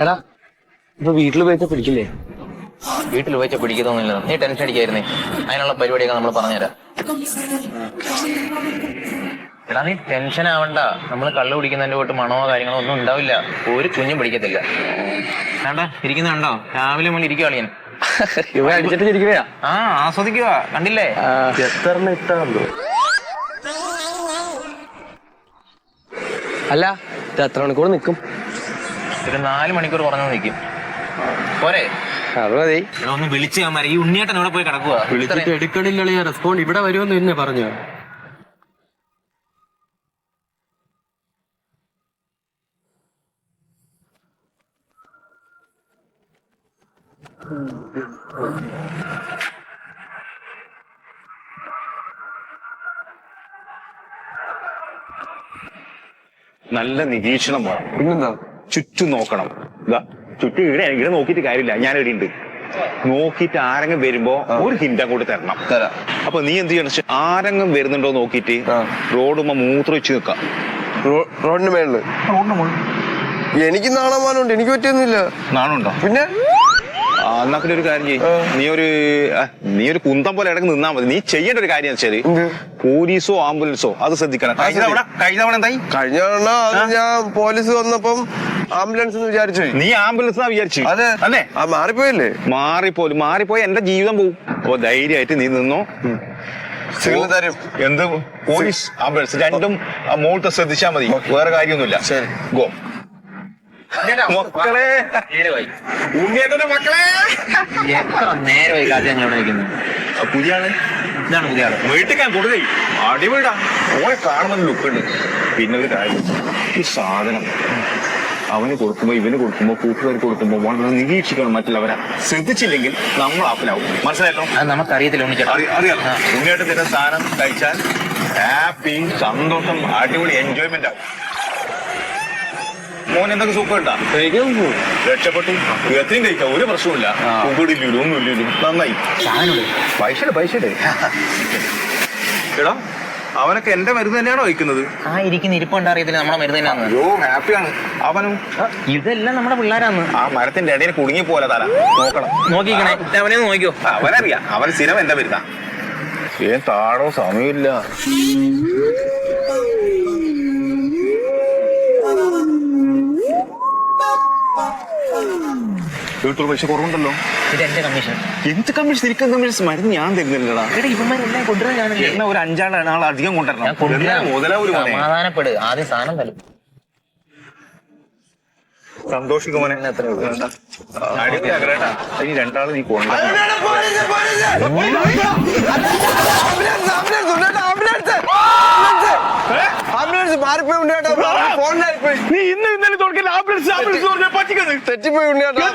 എടാ ഇപ്പൊ വീട്ടിൽ പോയിച്ച പിടിക്കില്ലേ? വീട്ടിൽ പോയിച്ച പിടിക്കുന്നൊന്നുമില്ല. നീ ടെൻഷൻ അടിക്കായിരുന്നേ. അതിനുള്ള പരിപാടിയൊക്കെ നമ്മൾ പറഞ്ഞുതരാം. എടാ നീ ടെൻഷൻ ആവണ്ട. നമ്മൾ കള്ളു കുടിക്കുന്നതിന്റെ പോയിട്ട് മണമോ കാര്യങ്ങളോ ഒന്നും ഉണ്ടാവില്ല. ഒരു കുഞ്ഞും പിടിക്കത്തില്ല. വേണ്ട ഇരിക്കുന്ന കണ്ടോ? രാവിലെ മുതൽ ഇരിക്കുക അളിയൻ. ഇവ അടിച്ചിട്ട് ചിരിക്കുകയാ. ആസ്വദിക്കുക. കണ്ടില്ലേ എത്ര ഇട്ടാണല്ലോ. അല്ല ഇത് എത്ര മണിക്കൂർ നിൽക്കും? ഒരു 4 മണിക്കൂർ കുറഞ്ഞു നിൽക്കും. പോരെ? അത് മതി. ഒന്ന് വിളിച്ച് ഞാൻ ഈ ഉണ്ണിയേട്ടൻ ഇവിടെ പോയി കിടക്കുക. വിളിച്ചിട്ട് എടുക്കണില്ല. റെസ്പോണ്ട് ഇവിടെ വരുമെന്ന് തന്നെ പറഞ്ഞു. നല്ല നിരീക്ഷണം വേണം. പിന്നെന്താ? ചുറ്റും നോക്കണം. ഇതാ ചുറ്റും ഇവിടെ നോക്കിയിട്ട് കാര്യമില്ല. ഞാൻ ഇവിടെ ഉണ്ട്. നോക്കിയിട്ട് ആരെങ്കിലും വരുമ്പോ ഒരു ഹിന്റ് അങ്ങോട്ട് തരണം. അപ്പൊ നീ എന്ത് ചെയ്യണം? ആരെങ്കിലും വരുന്നുണ്ടോ നോക്കിയിട്ട് റോഡുമ്പോ മൂത്രം വെച്ച് നിൽക്കാം. റോഡിന് മേളില് എനിക്ക് നാണമാനുണ്ട്. എനിക്ക് പറ്റിയൊന്നുമില്ല. നാണുണ്ടോ? പിന്നെ എന്നാ പിന്നെ ഒരു കാര്യം ചെയ്യ്. നീ ഒരു കുന്തം പോലെ ഇടങ്ങ് നിന്നാ മതി. നീ ചെയ്യേണ്ട ഒരു കാര്യം വെച്ചാല് പോലീസോ ആംബുലൻസോ അത് ശ്രദ്ധിക്കണം. കഴിഞ്ഞ തവണ എന്തായി? കഴിഞ്ഞ തവണ അത് ഞാൻ പോലീസ് വന്നപ്പം ആംബുലൻസ് വിചാരിച്ചു. നീ ആംബുലൻസ് വിചാരിച്ചു? അതെ അല്ലേ? മാറിപ്പോയല്ലേ? മാറിപ്പോയി എന്റെ ജീവിതം പോവും. അപ്പൊ ധൈര്യമായിട്ട് നീ നിന്നോ. സിഗ്നൽ തരും. എന്ത് പോലീസ് ആംബുലൻസ് രണ്ടും മോളത്തെ ശ്രദ്ധിച്ചാ മതി. വേറെ കാര്യമൊന്നുമില്ല. ശരി ഗോ. മക്കളെ ഉണ്ണിയേട്ടന്റെ മക്കളെ എത്ര നേരമായി കാര്യം ഞങ്ങൾ നിൽക്കുന്നത്. പുതിയ ആള് ഇതാണ് പുതിയ ആള്. വീട്ടിൽ കൊടുക്കേ അടിപൊളിടാ. ഓനെ കാണുമ്പോൾ ലുക്കുണ്ട്. പിന്നെ ഒരു കാര്യം, ഈ സാധനം അവന് കൊടുക്കുമ്പോ ഇവന് കൊടുക്കുമ്പോ കൂട്ടുകാർക്ക് കൊടുക്കുമ്പോ വളരെ നിരീക്ഷിക്കണം. മറ്റുള്ളവരെ ശ്രദ്ധിച്ചില്ലെങ്കിൽ നമ്മൾ ആപ്പിലാവും. മനസ്സിലായല്ലോ? അത് നമുക്കറിയത്തില്ല ഉണ്ണിച്ചേട്ടാ. അറിയാം. ഉണ്ണിയേട്ടൻ തരുന്ന സാധനം കഴിച്ചാൽ ഹാപ്പി, സന്തോഷം, അടിപൊളി എൻജോയ്മെന്റ് ആവും. മോൻ എന്തൊക്കെ സൂപ്പർ ഇട്ടാ? രക്ഷപ്പെട്ടു. എത്രയും കഴിക്കാം, ഒരു പ്രശ്നമില്ല. ഉപ്പിടില്ലല്ലോ, ഒന്നുമില്ലല്ലോ. നന്നായി. പൈസ എടാ അവനൊക്കെ എന്റെ മരുന്ന് തന്നെയാണോ വയ്ക്കുന്നത്? ഇരിക്കുന്ന ഇരിപ്പുണ്ട് അറിയത്തില്ല നമ്മുടെ മരുന്ന് തന്നെയാന്ന്. അയ്യോ ഹാപ്പിയാണ് അവനും. ഇതെല്ലാം നമ്മുടെ പിള്ളേരാന്ന്. ആ മരത്തിന്റെ ഇടയിൽ കുടുങ്ങി പോലെ തല നോക്കണം. നോക്കിക്കണേ അവനെ നോക്കിയോ. അവനറിയാം. അവൻ സ്ഥിരം എന്റെ മരുന്നാ. താഴോ സമയമില്ല. വീട്ടിൽ പൈസ കുറവുണ്ടല്ലോ. ഇത് എന്റെ കമ്മീഷൻ. എന്ത് കമ്മീഷൻ? തിരിക്കുന്ന കമ്മീഷൻ മരുന്ന് ഞാൻ തരുന്നില്ലടാ. ഇവന്മാരെല്ലാം കൊണ്ടുവരാനാണല്ലേ. എന്നാ ഒരു 5-6 ആൾ അധികം കൊണ്ടുവരണം. മുതലാവൂര് സമാധാനപ്പെടുക. ആദ്യം സാധനം തരും. സന്തോഷിക്കുമോനെ. അടിപൊളിയാക്കലേട്ടാ. ഇനി 2 ആള് നീ കൊണ്ടുവരണം. നീ ഇന്നലെ തുടങ്ങിയ ആംബുലൻസ് പറ്റിക്കുന്നത് തെറ്റിപ്പോയി ഉണ്ണിയേട്ടാ.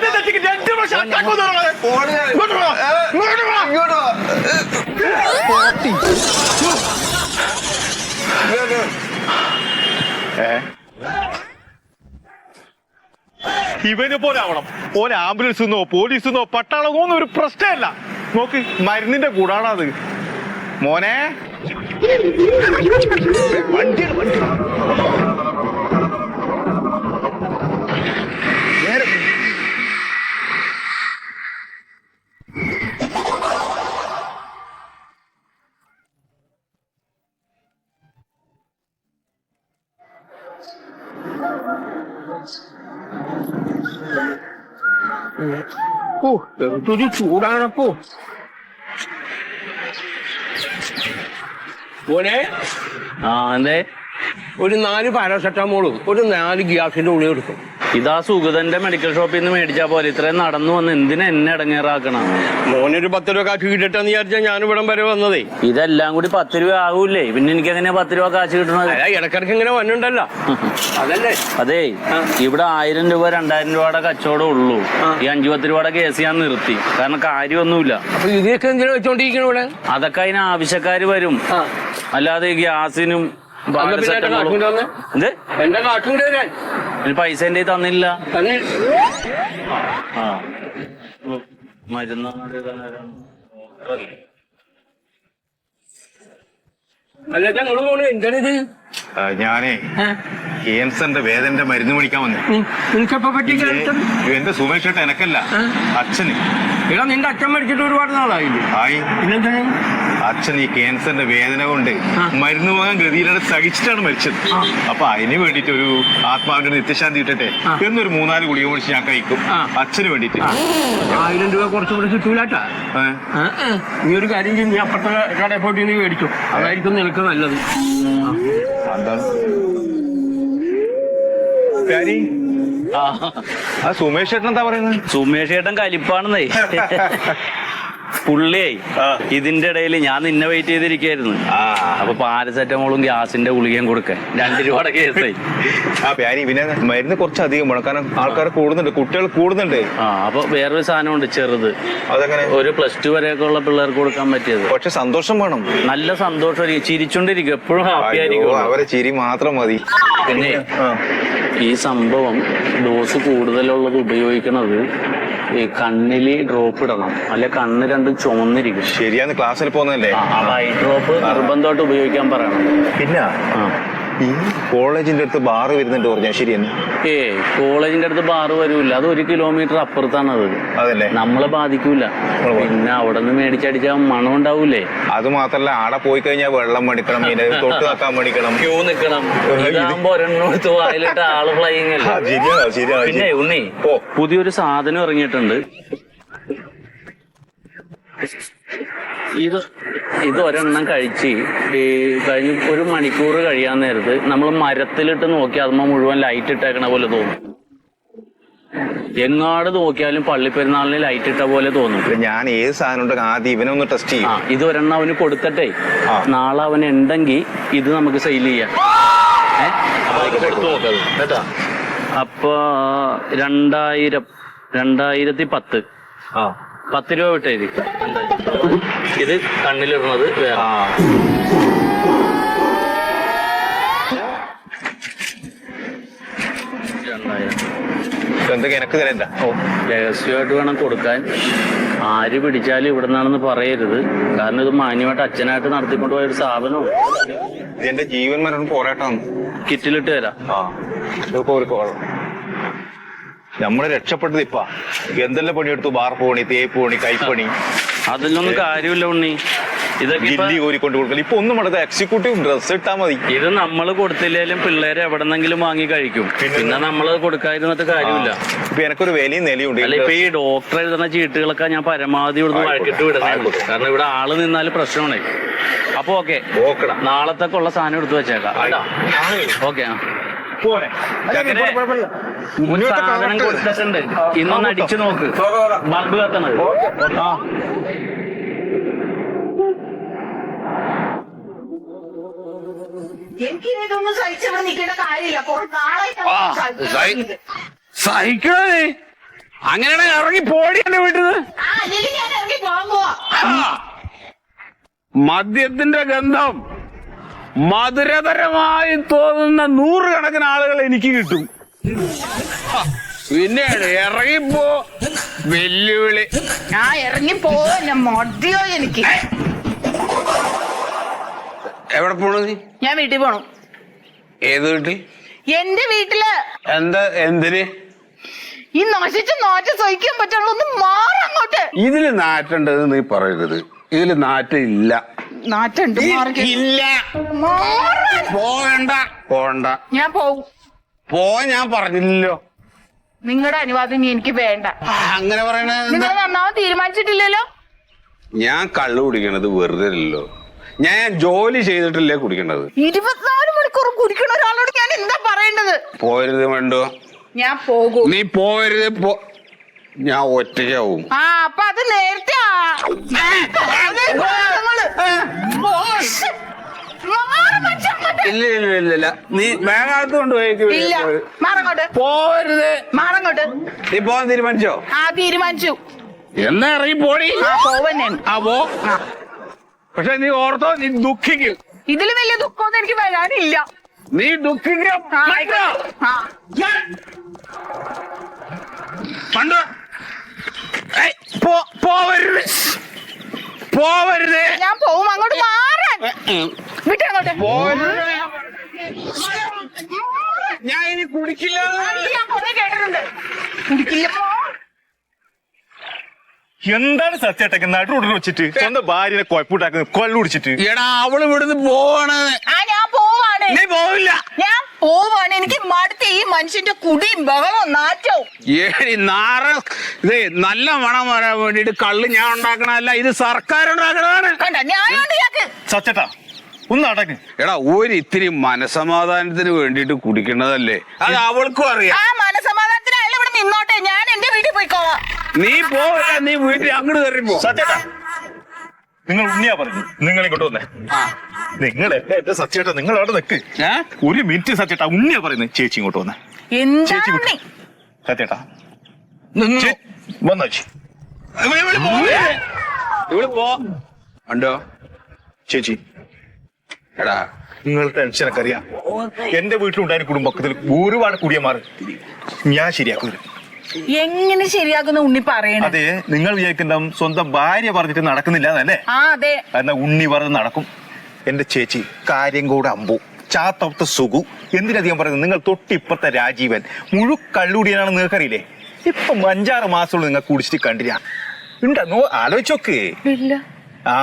ഇവനെ പോലെ ആവണം. ഓരോ ആംബുലൻസ് പോലീസെന്നോ പട്ടാളമോ ഒന്നും ഒരു പ്രശ്നമല്ല. നോക്ക് മരുന്നിന്റെ കൂടാണത് മോനെ. വണ്ടി ചൂടാണപ്പോ മോനെ. എന്തേ? ഒരു 4 പാരാസെറ്റാമോളും ഒരു 4 ഗ്യാസിന്റെ ഉള്ളിൽ എടുക്കും. ഇതാ സുഗതന്റെ മെഡിക്കൽ ഷോപ്പിൽ നിന്ന് മേടിച്ചാ പോലെ. ഇത്രയും നടന്നു വന്ന് എന്തിനാ എന്നെ ഇടങ്ങേറാക്കണം? മോനൊരു 10 രൂപ കാശ് കിട്ടട്ടെന്ന് വിചാരിച്ചാ ഞാനിവിടം വരെ വന്നതേ. ഇതെല്ലാം കൂടി 10 രൂപ ആവൂലേ? പിന്നെ എനിക്ക് എങ്ങനെയാ 10 രൂപ കാശ് കിട്ടണത്? ഇടക്കിടക്ക് ഇങ്ങനെ വന്നിട്ടുണ്ടല്ലോ. അതല്ലേ? അതെ, ഇവിടെ 1000 രൂപ 2000 രൂപയുടെ കച്ചവടം ഉള്ളൂ. ഈ 5-10 രൂപയുടെ കേസ് ഞാൻ നിർത്തി. കാരണം കാര്യമൊന്നുമില്ല. അപ്പൊ ഇതൊക്കെ എന്തിനാ വെച്ചോണ്ടിരിക്കണ ഇവിടെ? അതൊക്കെ അതിന് ആവശ്യക്കാര് വരും. അല്ലാതെ ഗ്യാസിനും എന്റെ കാട്ടും പൈസ എന്റെ തന്നില്ല. മരുന്ന് അല്ല ഞങ്ങള് പോണു. എന്താണിത്? ഞാനേ ക്യാൻസറിന്റെ വേദനന്റെ മരുന്ന് മേടിക്കാൻ വന്നു. നിനക്കെപ്പോ പറ്റി എന്റെ സുമേഷ് ചേട്ടൻ എനക്കല്ല, അച്ഛന്. എടാ നിന്റെ അച്ഛൻ മരിച്ചിട്ട് ഒരുപാട് നാളായില്ലേ? ആയി. പിന്നെന്താണ്? അച്ഛൻ ഈ ക്യാൻസറിന്റെ വേദന കൊണ്ട് മരുന്ന് വാങ്ങാൻ ഗതിയിലാണ് സഹിച്ചിട്ടാണ് മരിച്ചത്. അപ്പൊ അതിന് വേണ്ടിട്ട് ഒരു ആത്മാവിന്റെ നിത്യശാന്തി ഇട്ടിട്ടെ എന്നൊരു 3-4 ഗുളിക മേടിച്ച് ഞാൻ കഴിക്കും അച്ഛന് വേണ്ടിട്ട്. 1000 രൂപ കുറച്ചുകൂടെ കിട്ടൂലാട്ടാ. നീ ഒരു കാര്യം ചെയ്യും, നീ അപ്പുറത്തെ കടയിൽ പോയിട്ട് നീ മേടിച്ചു, അതായിരിക്കും നിനക്ക് നല്ലത്. സുമേഷ് ചേട്ടൻ എന്താ പറയുന്നത്? സുമേഷ് ചേട്ടൻ കലിപ്പാണെന്നേ. പുള്ളിയായി ഇതിന്റെ ഇടയിൽ ഞാൻ നിന്നെ വെയിറ്റ് ചെയ്തിരിക്കായിരുന്നു. അപ്പൊ പാരസെറ്റമോളും ഗ്യാസിന്റെ ഗുളികയും കൊടുക്കാൻ 2 രൂപയുടെ കേസായി. പിന്നെ മരുന്ന് കുറച്ചധികം വേണം, കാരണം ആൾക്കാർ കൂടുന്നുണ്ട്, കുട്ടികൾ കൂടുന്നുണ്ട്. അപ്പൊ വേറൊരു സാധനമുണ്ട് ചെറുത്, അതെങ്ങനെ? ഒരു +2 വരെയൊക്കെ ഉള്ള പിള്ളേർക്ക് കൊടുക്കാൻ പറ്റിയത്. പക്ഷെ സന്തോഷം വേണം, നല്ല സന്തോഷം, ചിരിച്ചോണ്ടിരിക്കും, എപ്പോഴും ഹാപ്പി ആയിരിക്കും. അവരെ ചിരി മാത്രം മതി. പിന്നെ ഈ സംഭവം ഡോസ് കൂടുതലുള്ളത് ഉപയോഗിക്കണത് ഈ കണ്ണില് ഡ്രോപ്പ് ഇടണം, അല്ലെ കണ്ണ് രണ്ടും ചുമന്നിരിക്കും. ശരിയാന്ന് ക്ലാസ്സിൽ പോകുന്നല്ലേ? ഐ ഡ്രോപ്പ് നിർബന്ധമായിട്ട് ഉപയോഗിക്കാൻ പറയണം. പിന്നെ ഈ കോളേജിന്റെ അടുത്ത് ബാറ് വരുന്നുണ്ട് പറഞ്ഞാൽ ശരിയെന്നെ? കോളേജിന്റെ അടുത്ത് ബാറ് വരൂല, അത് 1 കിലോമീറ്റർ അപ്പുറത്താണ്. അതല്ലേ നമ്മളെ ബാധിക്കൂല. പിന്നെ അവിടെ നിന്ന് മേടിച്ചടിച്ചാൽ മണം ഉണ്ടാവൂലേ. അത് മാത്രല്ല, ആടെ പോയി കഴിഞ്ഞാൽ വെള്ളം മേടിക്കണം, തൊട്ട് വെക്കാൻ മേടിക്കണം, ക്യൂ നിക്കണം. ഇതാകുമ്പോ ഒരെണ്ണെടുത്ത് വായിലിട്ട് ആള് ഫ്ലൈയിങ് അല്ല. പിന്നെ ഉണ്ണി പുതിയൊരു സാധനം ഇറങ്ങിയിട്ടുണ്ട്. ഇത് ഒരെണ്ണം കഴിച്ച് കഴിഞ്ഞ് 1 മണിക്കൂർ കഴിയാൻ നേരത്ത് നമ്മൾ മരത്തിലിട്ട് നോക്കി അതുമ്പോ മുഴുവൻ ലൈറ്റ് ഇട്ടേക്കണ പോലെ തോന്നും. എങ്ങാട് നോക്കിയാലും പള്ളിപ്പെരുന്നാളിന് ലൈറ്റ് ഇട്ട പോലെ തോന്നും. ഞാൻ ഏത് സാധനം ആദ്യം ഇവനൊന്ന് ടെസ്റ്റ് ചെയ്യും. ഇത് ഒരെണ്ണം അവന് കൊടുത്തിട്ടേ നാളെ അവൻ ഉണ്ടെങ്കിൽ ഇത് നമുക്ക് സെയിൽ ചെയ്യാം. അപ്പൊ 2010 10 രൂപ വിട്ടേരി. ഇത് കണ്ണിലിടുന്നത് വേറെ. എന്തൊക്കെ എനക്ക് തരണ്ട. രഹസ്യമായിട്ട് വേണം കൊടുക്കാൻ. ആര് പിടിച്ചാലും ഇവിടെ നിന്നാണെന്ന് പറയരുത്, കാരണം ഇത് മാന്യമായിട്ട് അച്ഛനായിട്ട് നടത്തിക്കൊണ്ട് പോയ ഒരു സ്ഥാപനവും. എന്റെ ജീവൻ മരണം പോരാട്ടം. കിറ്റിലിട്ട് തരാം. നമ്മള് രക്ഷപ്പെട്ടത് ഇപ്പ എന്തെല്ലാം പണിയെടുത്തു? ബാർ പണി, തേപ്പ് പണി, കൈപ്പണി. അതിലൊന്നും കാര്യമില്ല ഉണ്ണി. ഇതൊക്കെ കോരിക്കൊണ്ട് കൊടുക്കൽ ഇപ്പൊ ഒന്നും വേണ്ടത്, എക്സിക്യൂട്ടീവ് ഡ്രസ് ഇട്ടാ മതി. ഇത് നമ്മൾ കൊടുത്തില്ലേലും പിള്ളേരെ എവിടെന്നെങ്കിലും വാങ്ങി കഴിക്കും. പിന്നെ നമ്മള് കൊടുക്കാതിരുന്നിട്ട് കാര്യമില്ല. ഇപ്പൊ എനക്കൊരു വിലയും നിലയുണ്ട്. അല്ല, ഇപ്പൊ ഈ ഡോക്ടർ എഴുതുന്ന ചീട്ടുകളൊക്കെ ഞാൻ പരമാവധി ഇവിടുന്ന് വഴക്കിട്ട് വിടുന്നതാണ്. കാരണം ഇവിടെ ആള് നിന്നാല് പ്രശ്നമാണ്. അപ്പൊ ഓക്കെ, നാളത്തേക്കുള്ള സാധനം എടുത്തു വെച്ചേക്കാം. ഓക്കെ, സാധനം കൊടുത്തിട്ടുണ്ട്. ഇന്നൊന്ന് അടിച്ചു നോക്ക്, ബൾബ് കത്തണത്. എനിക്കിതൊന്നും സഹിച്ചവിടെ നിൽക്കേണ്ട കാര്യമില്ല. സഹിക്കണേ, അങ്ങനെയാണ് ഇറങ്ങി പോടി എന്റെ വീട്ടിൽ നിന്ന്. ഞാൻ ഇറങ്ങി പോകാൻ പോവാ. മദ്യത്തിന്റെ ഗന്ധം മധുരതരമായി തോന്നുന്ന 100 കണക്കിന് ആളുകൾ എനിക്ക് കിട്ടും. പിന്നെ ഇറങ്ങിപ്പോ വെല്ലുവിളി. ഞാൻ ഇറങ്ങി പോവാ, മതിയോ എനിക്ക്. എവിടെ പോണു നീ? ഞാൻ വീട്ടിൽ പോണു. ഏത് വീട്ടിൽ? എന്റെ വീട്ടില്. എന്തിന് ഈ നശിച്ച് നാറ്റം സഹിക്കാൻ പറ്റുള്ള ഒന്ന് മാറങ്ങോട്ട്. ഇതില് നാറ്റുണ്ടെന്ന് നീ പറയരുത്. ഇതില് നാറ്റം ഇല്ല. നാറ്റുണ്ട്, ഇല്ല. പോകണ്ട, പോകണ്ട. ഞാൻ പോവും. ഞാൻ പറഞ്ഞില്ലല്ലോ. നിങ്ങളുടെ അനുവാദം എനിക്ക് വേണ്ട. അങ്ങനെ പറയണ നിങ്ങൾ നന്നാവാൻ തീരുമാനിച്ചിട്ടില്ലല്ലോ. ഞാൻ കള്ളു കുടിക്കണത് വെറുതെ അല്ലല്ലോ. ഞാൻ ജോലി ചെയ്തിട്ടല്ലേ കുടിക്കണത്. 24 മണിക്കൂറും കുടിക്കണ ഒരാളോട് ഞാൻ എന്താ പറയേണ്ടത്? പോരുത് വേണ്ടോ? ഞാൻ പോകും. നീ പോരുത്. ഞാൻ ഒറ്റയ്ക്കാവും. അപ്പൊ അത് നേരത്തെ ഇല്ല, നീ വേഗത്ത് കൊണ്ടുപോയി. പോരുത്. മാറങ്ങോട്ട്. നീ പോവാൻ തീരുമാനിച്ചോ? തീരുമാനിച്ചു. എന്നാ ഇറങ്ങി പോടി. പോവന്നെ. പോ. പക്ഷെ നീ ഓർത്തോ, നീ ദുഃഖിക്കും. ഇതിൽ വലിയ ദുഃഖമൊന്നും എനിക്ക് വരാനില്ല. നീ ദുഃഖിക്കും. പോവരുത്. ഞാൻ പോവും. അങ്ങോട്ട് മാറാൻ വിട്ടങ്ങോട്ട്. ഞാൻ ഇനി കുടിക്കില്ല. ഞാൻ കുറെ കേട്ടിട്ടുണ്ട്. കുടിക്കില്ല. എന്താണ് സത്യേട്ടക്ക് നടുറോഡിൽ വെച്ചിട്ട് സ്വന്തം ഭാര്യനെ കുഴപ്പമുണ്ടാക്കുന്നത് കൊല്ലു കുടിച്ചിട്ട്? എടാ അവള് ഇവിടുന്ന് പോവാണ്. ഞാൻ പോവാണ്. നീ പോവില്ല. ഞാൻ പോവാണ്. എനിക്ക് മടുത്ത് ഈ മനുഷ്യന്റെ കുടിയും ബഹളവും നാറ്റവും. ഏടി നാറ ഇതേ നല്ല മണം വരാൻ വേണ്ടിട്ട് കള്ള് ഞാൻ ഉണ്ടാക്കണല്ല, ഇത് സർക്കാർ ഉണ്ടാക്കണതാണ്. കണ്ട ന്യായമുണ്ട് ഇയാൾക്ക്. സത്യേട്ടാ ഒന്ന് അടക്ക്. എടാ ഒരു ഇത്തിരി മനസമാധാനത്തിന് വേണ്ടിട്ട് കുടിക്കണതല്ലേ, അത് അവൾക്കും അറിയാം. ആ മനസമാധാനത്തിന് അയാൾ ഇവിടെ നിന്നോട്ടെ, ഞാൻ എന്റെ വീട്ടിൽ പോയിക്കോളാം. നീ പോവില്ല, നീ വീട്ടിൽ അങ്ങോട്ട് കയറിപ്പോ. സത്യേട്ടാ നിങ്ങൾ ഉണ്ണിയാ പറഞ്ഞു, നിങ്ങൾ ഇങ്ങോട്ട് വന്നേ. നിങ്ങളല്ലേ എന്റെ സത്യേട്ടാ, നിങ്ങൾ അവിടെ നിൽക്ക്. ഒരു മിനിറ്റ് സത്യേട്ടാ, ഉണ്ണിയാ പറയുന്നത്. ചേച്ചി ഇങ്ങോട്ട് വന്നേ. ചേച്ചി എന്താണ് സത്യേട്ടാ വന്നോ ചേച്ചി. ഇവിടെ പോ. ഉണ്ടോ ചേച്ചി എടാ നിങ്ങൾ ടെൻഷനൊക്കെ അറിയാം. എന്റെ വീട്ടിലുണ്ടായ കുടുംബത്തിൽ ഒരുപാട് കുടിയന്മാർ. ഞാൻ ശരിയാക്കൂല. എങ്ങനെ ശരിയാക്കുന്ന ഉണ്ണി പറയണേ? അതെ, നിങ്ങൾ വിചാരിക്കുന്നുണ്ടാവും സ്വന്തം ഭാര്യ പറഞ്ഞിട്ട് നടക്കുന്നില്ല എന്നല്ലേ? ആ അതെ. എന്നാ ഉണ്ണി പറഞ്ഞ് നടക്കും. എന്റെ ചേച്ചി കാര്യംകോട് അമ്പു, ചാത്തവത്തെ സുഖു, എന്തിനധികം പറയുന്നത് നിങ്ങൾ തൊട്ടിപ്പുറത്തെ രാജീവൻ മുഴുക്കള്ളുടിയനാണെന്ന് നിങ്ങൾക്കറിയില്ലേ? ഇപ്പം 5-6 മാസമുള്ള നിങ്ങൾ കുടിച്ചിട്ട് കണ്ടില്ല. ഉണ്ടോ ആലോചിച്ചോക്ക്. ആ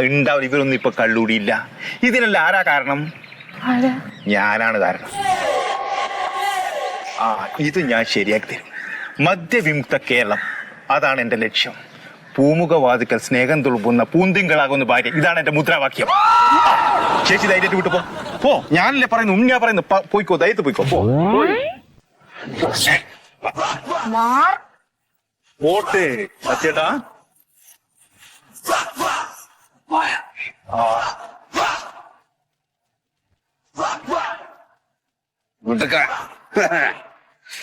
ഉണ്ടാവില്ല. ഇവരൊന്നും ഇപ്പൊ കള്ളുടിയില്ല. ഇതിനെല്ലാം ആരാ കാരണം? ഞാനാണ് കാരണം. ആ ഇത് ഞാൻ ശരിയാക്കി തരും. മദ്യവിമുക്ത കേരളം, അതാണ് എന്റെ ലക്ഷ്യം. പൂമുഖവാതിക്കൽ സ്നേഹം തുളുമ്പുന്ന പൂന്തിങ്കളാകുന്ന ഭാര്യ, ഇതാണ് എന്റെ മുദ്രാവാക്യം. ചേച്ചി ധൈര്യമായിട്ട് വിട്ടു പോ. ഞാനല്ലേ പറയുന്നു, ഉണ്ണിയാ പറയുന്നു. പോയിക്കോ, ധൈര്യത്തിൽ പോയിക്കോ. പോട്ടെ സത്യേട്ടാ.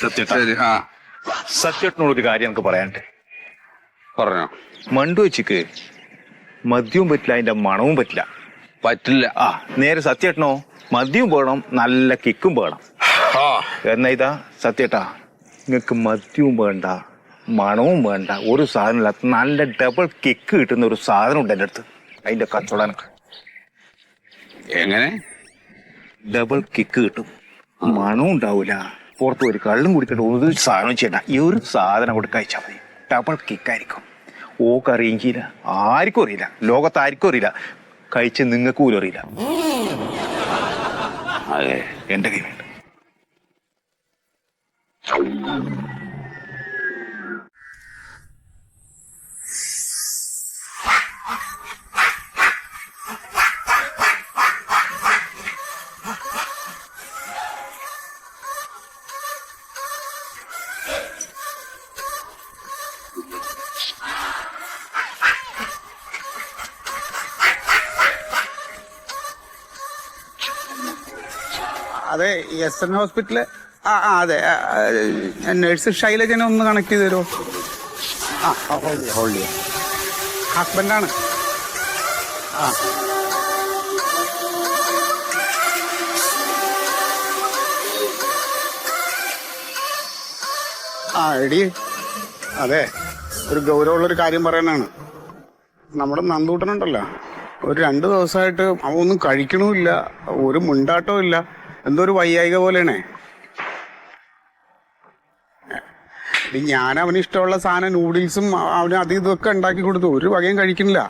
സത്യേട്ടാ, സത്യേട്ടനോടൊരു കാര്യം എനിക്ക് പറയാനുണ്ട്. പറഞ്ഞോ. മണ്ടു വെച്ചിക്ക് മദ്യവും പറ്റില്ല, അതിന്റെ മണവും പറ്റില്ല. പറ്റില്ല. ആ നേരെ സത്യേട്ടനോ മദ്യവും വേണം, നല്ല കിക്കും വേണം. എന്നാ ഇതാ സത്യേട്ടാ, നിങ്ങക്ക് മദ്യവും വേണ്ട, മണവും വേണ്ട, ഒരു സാധനമില്ല, നല്ല ഡബിൾ കിക്ക് കിട്ടുന്ന ഒരു സാധനം ഉണ്ട് എൻ്റെ അടുത്ത്. അതിന്റെ കച്ചവടം എങ്ങനെ? ഡബിൾ കിക്ക് കിട്ടും, മണവും ഉണ്ടാവൂല, പുറത്ത് ഒരു കള്ളും കുടിക്കട്ടെ, ഒരു സാധനം ചെയ്യണ്ട. ഈ ഒരു സാധനം കൂടെ കഴിച്ചാൽ മതി, ഡബിൾ കിക്കായിരിക്കും. ഓക്ക് അറിയില്ല, ആർക്കും അറിയില്ല, ലോകത്ത് ആർക്കും അറിയില്ല, കഴിച്ച് നിങ്ങൾക്ക് പോലും അറിയില്ല. അതെ, എന്റെ കൈ വേണ്ട. അതെ, SN ഹോസ്പിറ്റല്. അതെ, നഴ്സ് ശൈലജനെ ഒന്ന് കണക്ട് ചെയ്ത് തരുമോ? ഹോൾഡ് ചെയ്യാം. ഹസ്ബൻഡാണ്. എടി, അതെ, ഒരു ഗൗരവമുള്ളൊരു കാര്യം പറയാനാണ്. നമ്മുടെ നന്ദൂട്ടനുണ്ടല്ലോ, ഒരു 2 ദിവസമായിട്ട് അവൻ ഒന്നും കഴിക്കണമില്ല, ഒരു മുണ്ടാട്ടവും ഇല്ല, എന്തോ ഒരു വയ്യായിക പോലെയാണേ. ഞാൻ അവന് ഇഷ്ടമുള്ള സാധനം നൂഡിൽസും അവന് അത് ഇതൊക്കെ ഉണ്ടാക്കി കൊടുത്തു, ഒരു വകയും കഴിക്കുന്നില്ല.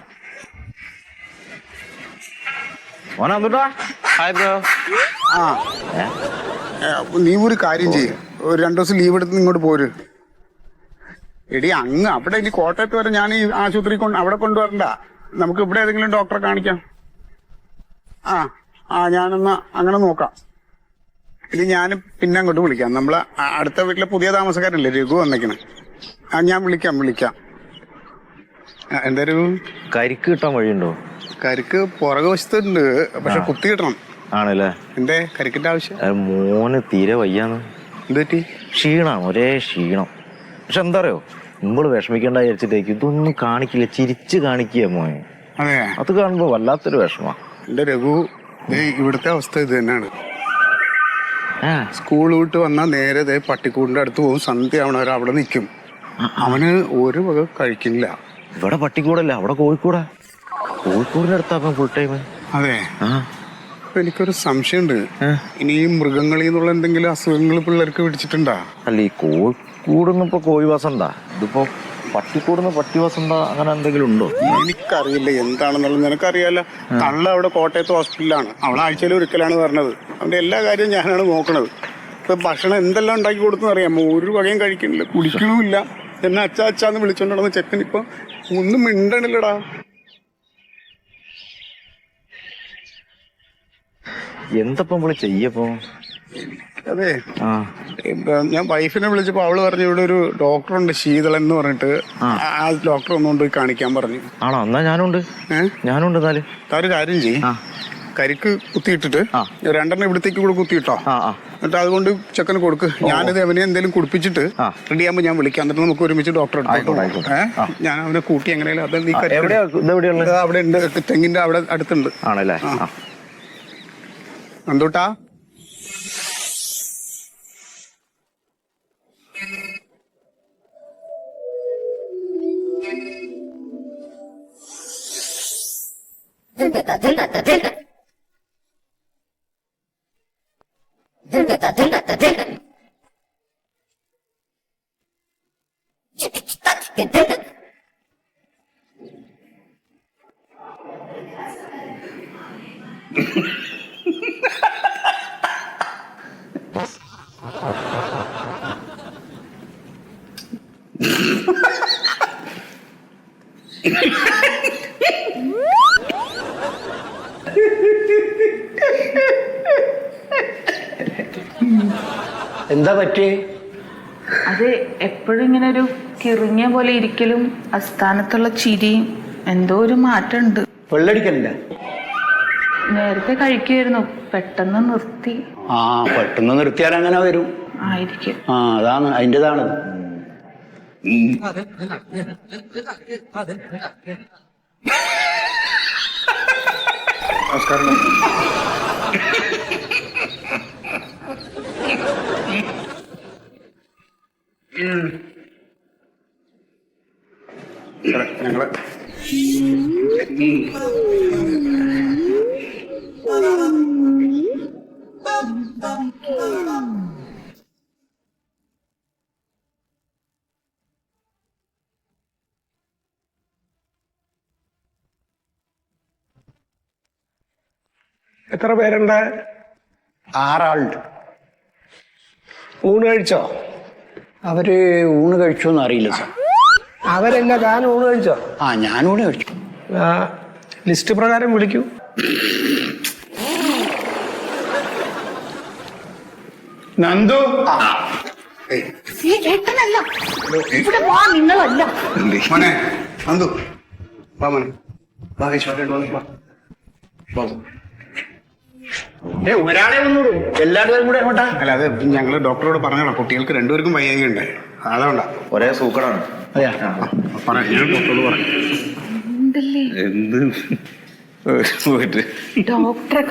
നീ ഒരു കാര്യം ചെയ്യും, ഒരു 2 ദിവസം ലീവ് എടുത്ത് ഇങ്ങോട്ട് പോര്. എടി അങ്ങ് അവിടെ ഇനി കോട്ടയത്ത് വരെ ഞാൻ ഈ ആശുപത്രി അവിടെ കൊണ്ടുവരണ്ട, നമുക്ക് ഇവിടെ ഏതെങ്കിലും ഡോക്ടറെ കാണിക്കാം. ഞാനെന്നാ അങ്ങനെ നോക്കാം. ഇനി ഞാൻ പിന്നെ അങ്ങോട്ട് വിളിക്കാം. നമ്മളെ അടുത്ത വീട്ടിലെ പുതിയ താമസക്കാരല്ലേ രഘു വന്നേക്കണേ. ഞാൻ വിളിക്കാം. എന്തായാലും കരിക്ക് കിട്ടാൻ വഴിയുണ്ടോ? കരിക്ക് പുറകു വശത്തുണ്ട്, പക്ഷെ കുത്തി കിട്ടണം. ആണല്ലേ? എന്തേ കരിക്കിന്റെ ആവശ്യം? മോന് തീരെ വയ്യാന്ന്. എന്ത് പറ്റി? ക്ഷീണാണ്, ഒരേ ക്ഷീണം. പക്ഷെ എന്താ അറിയോ, നമ്മള് വിഷമിക്കേണ്ട വിചാരിച്ചിട്ടേക്ക് ഇതൊന്നും കാണിക്കില്ല, ചിരിച്ച് കാണിക്കുക മോനെ. അതെ, അത് കാണുമ്പോ വല്ലാത്തൊരു വിഷമാ. എന്റെ രഘു, ഇവിടുത്തെ അവസ്ഥ ഇത് തന്നെയാണ്. സ്കൂൾ വിട്ട് വന്നാൽ നേരെ പട്ടിക്കൂടിന്റെ അടുത്ത് പോകും, സന്ധ്യ ആവണവരെ അവിടെ നിൽക്കും. അവന് ഒരു വക കഴിക്കില്ല. ഇവിടെ പട്ടിക്കൂടല്ല, അവിടെ കോഴിക്കോടിന്റെ അടുത്താ ഫുൾ ടൈം. അതെ, അപ്പൊ എനിക്കൊരു സംശയമുണ്ട്. ഇനി ഈ മൃഗങ്ങളിൽ നിന്നുള്ള എന്തെങ്കിലും അസുഖങ്ങൾ പിള്ളേർക്ക് പിടിച്ചിട്ടുണ്ടാ? അല്ല ഈ കോഴിക്കൂടുന്ന ഇപ്പൊ കോഴി വസന്ത, ഇതിപ്പോ പട്ടിക്കൂടുന്ന പട്ടി വസന്ത, അങ്ങനെ എന്തെങ്കിലും ഉണ്ടോ? എനിക്കറിയില്ല എന്താണെന്നുള്ളത്. നിനക്കറിയാലോ, തള്ള അവിടെ കോട്ടയത്ത് ഹോസ്പിറ്റലാണ്. അവളെ ആഴ്ചയിൽ ഒരിക്കലാണ് പറഞ്ഞത്. അവന്റെ എല്ലാ കാര്യവും ഞാനാണ് നോക്കണത്. ഇപ്പൊ ഭക്ഷണം എന്തെല്ലാം ഉണ്ടാക്കി കൊടുത്തെന്ന് അറിയാമോ? ഒരു വകയും കഴിക്കണില്ല, കുടിക്കണമില്ല. എന്നെ അച്ചാന്ന് വിളിച്ചോണ്ടിരുന്ന ചെക്കൻ ഇപ്പൊ ഒന്നും മിണ്ടണില്ലടാ. എന്തപ്പോ നമ്മള് ചെയ്യപ്പോ? അതെ, ഞാൻ വൈഫിനെ വിളിച്ചപ്പോ അവള് പറഞ്ഞു ഇവിടെ ഒരു ഡോക്ടറുണ്ട് ശീതളൻ എന്ന് പറഞ്ഞിട്ട്, ആ ഡോക്ടർ ഒന്നുകൊണ്ട് കാണിക്കാൻ പറഞ്ഞു. ആണോ? എന്നാ ഞാനുണ്ട്. ഞാനുണ്ട്. എന്നാല് ഒരു കാര്യം ചെയ്യും, കരിക്ക് കുത്തിയിട്ടിട്ട് 2 ഇവിടത്തേക്ക് കൂടെ കുത്തിയിട്ടോ. എന്നിട്ട് അതുകൊണ്ട് ചെക്കന് കൊടുക്ക്. ഞാനിത് അവനെ എന്തെങ്കിലും കുടിപ്പിച്ചിട്ട് റെഡി ആകുമ്പോ ഞാൻ വിളിക്കാം. എന്നിട്ട് നമുക്ക് ഒരുമിച്ച് ഡോക്ടറെ ഞാൻ അവനെ കൂട്ടി എങ്ങനെയാലും അത് അവിടെ ഉണ്ട്, തെങ്ങിന്റെ അവിടെ അടുത്തുണ്ട്. ആണല്ലേ? നന്ദൂട്ടാ, എന്താ പറ്റി? അത് എപ്പോഴും ഇങ്ങനെ ഒരു കിറുങ്ങിയ പോലെ ഇരിക്കലും അസ്ഥാനത്തുള്ള ചിരിയും എന്തോ ഒരു മാറ്റമുണ്ട്. വെള്ളടിക്കലില്ല? നേരത്തെ കഴിക്കുമായിരുന്നു, പെട്ടെന്ന് നിർത്തി. പെട്ടെന്ന് നിർത്തിയാൽ അങ്ങനെ വരും ആയിരിക്കും. അതാണ് അതിൻ്റെതാണ്. നമസ്കാരം. ഞങ്ങള് എത്ര പേരുണ്ട്? 6 ആളുണ്ട്. ഊണ് കഴിച്ചോ? അവര് ഊണ് കഴിച്ചോന്ന് അറിയില്ല സാർ. അവരല്ല, താൻ ഊണ് കഴിച്ചോ? ഞാൻ ഊണ് കഴിച്ചു. ലിസ്റ്റ് പ്രകാരം വിളിക്കൂ. നന്ദു, ഏട്ടനല്ല, ഇവിടെ വാ, നിങ്ങളല്ല. മോനെ നന്ദു, വാ മോനെ, വാ കഴിച്ചോ. ഒരാളെ വന്നോളൂ, എല്ലാവരും കൂടെ അങ്ങോട്ടാ. അല്ല, അത് ഞങ്ങള് ഡോക്ടറോട് പറഞ്ഞോളാം, കുട്ടികൾക്ക് 2 പേർക്കും വയ്യായികയുണ്ട്. അതുകൊണ്ടാ. ഒരേ സൂക്കടാണ്. അതെയാ? ഞാൻ ഡോക്ടറോട് പറയാം. ഉണ്ടല്ലേ എന്ത് ഡോക്ടറെ